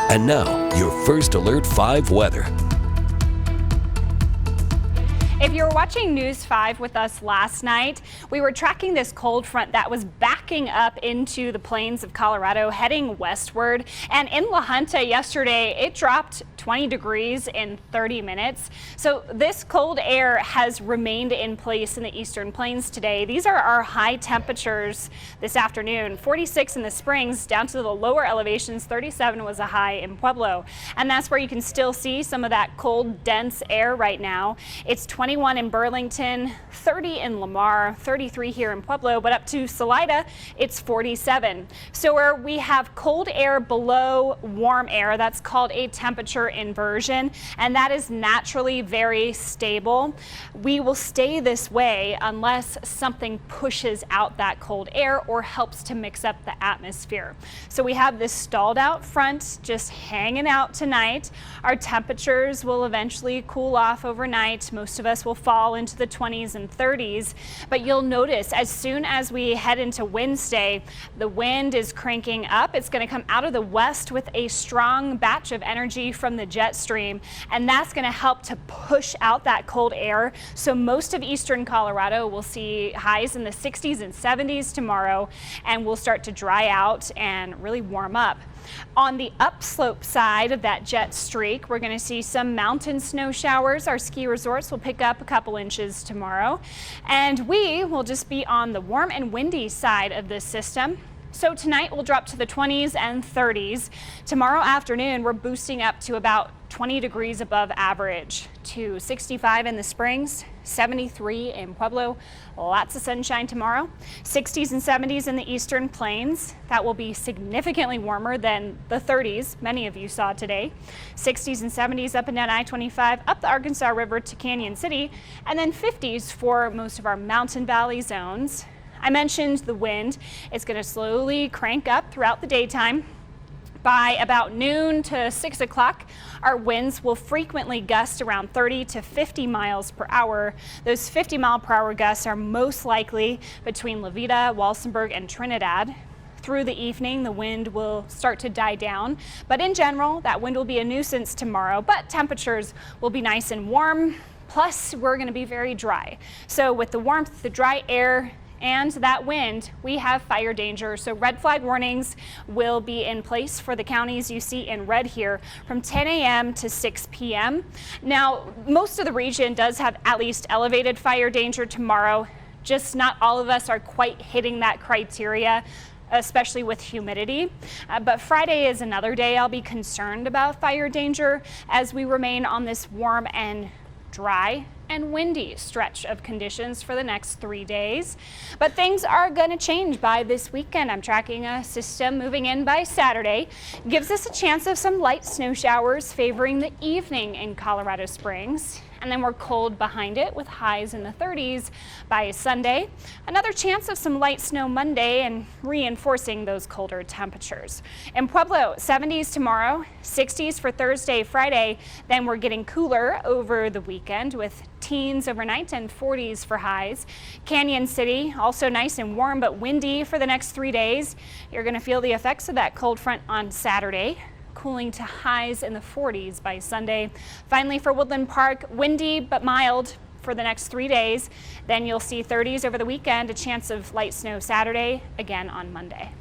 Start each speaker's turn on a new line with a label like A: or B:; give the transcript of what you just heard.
A: And now, your first Alert 5 weather.
B: If you were watching News 5 with us last night, we were tracking this cold front that was backing up into the plains of Colorado, heading westward. And in La Junta yesterday, it dropped 20 degrees in 30 minutes. So this cold air has remained in place in the eastern plains today. These are our high temperatures this afternoon. 46 in the Springs, down to the lower elevations. 37 was a high in Pueblo. And that's where you can still see some of that cold, dense air right now. It's 21 in Burlington, 30 in Lamar, 33 here in Pueblo, but up to Salida, it's 47. So where we have cold air below warm air, that's called a temperature inversion, and that is naturally very stable. We will stay this way unless something pushes out that cold air or helps to mix up the atmosphere. So we have this stalled out front just hanging out tonight. Our temperatures will eventually cool off overnight. Most of us will fall into the 20s and 30s, but you'll notice as soon as we head into Wednesday, the wind is cranking up. It's going to come out of the west with a strong batch of energy from the jet stream, and that's going to help to push out that cold air. So most of eastern Colorado will see highs in the 60s and 70s tomorrow, and we'll start to dry out and really warm up. On the upslope side of that jet streak, we're going to see some mountain snow showers. Our ski resorts will pick up a couple inches tomorrow, and we will just be on the warm and windy side of this system. So tonight we'll drop to the 20s and 30s. Tomorrow afternoon, we're boosting up to about 20 degrees above average, to 65 in the Springs, 73 in Pueblo. Lots of sunshine tomorrow. 60s and 70s in the eastern plains. That will be significantly warmer than the 30s many of you saw today. 60s and 70s up and down I-25, up the Arkansas River to Canyon City, and then 50s for most of our mountain valley zones. I mentioned the wind. It's going to slowly crank up throughout the daytime. By about noon to 6 o'clock, our winds will frequently gust around 30 to 50 miles per hour. Those 50-mile-per-hour gusts are most likely between La Veta, Walsenburg, and Trinidad. Through the evening, the wind will start to die down, but in general, that wind will be a nuisance tomorrow, but temperatures will be nice and warm. Plus, we're going to be very dry. So with the warmth, the dry air, and that wind, we have fire danger. So red flag warnings will be in place for the counties you see in red here from 10 a.m. to 6 p.m. Now, most of the region does have at least elevated fire danger tomorrow. Just not all of us are quite hitting that criteria, especially with humidity. But Friday is another day I'll be concerned about fire danger as we remain on this warm and dry and windy stretch of conditions for the next 3 days. But things are going to change by this weekend. I'm tracking a system moving in by Saturday. Gives us a chance of some light snow showers favoring the evening in Colorado Springs. And then we're cold behind it with highs in the 30s by Sunday. Another chance of some light snow Monday and reinforcing those colder temperatures. In Pueblo, 70s tomorrow, 60s for Thursday, Friday. Then we're getting cooler over the weekend with teens overnight and 40s for highs. Canyon City, also nice and warm but windy for the next 3 days. You're going to feel the effects of that cold front on Saturday, cooling to highs in the 40s by Sunday. Finally, for Woodland Park, windy but mild for the next 3 days. Then you'll see 30s over the weekend, a chance of light snow Saturday, again on Monday.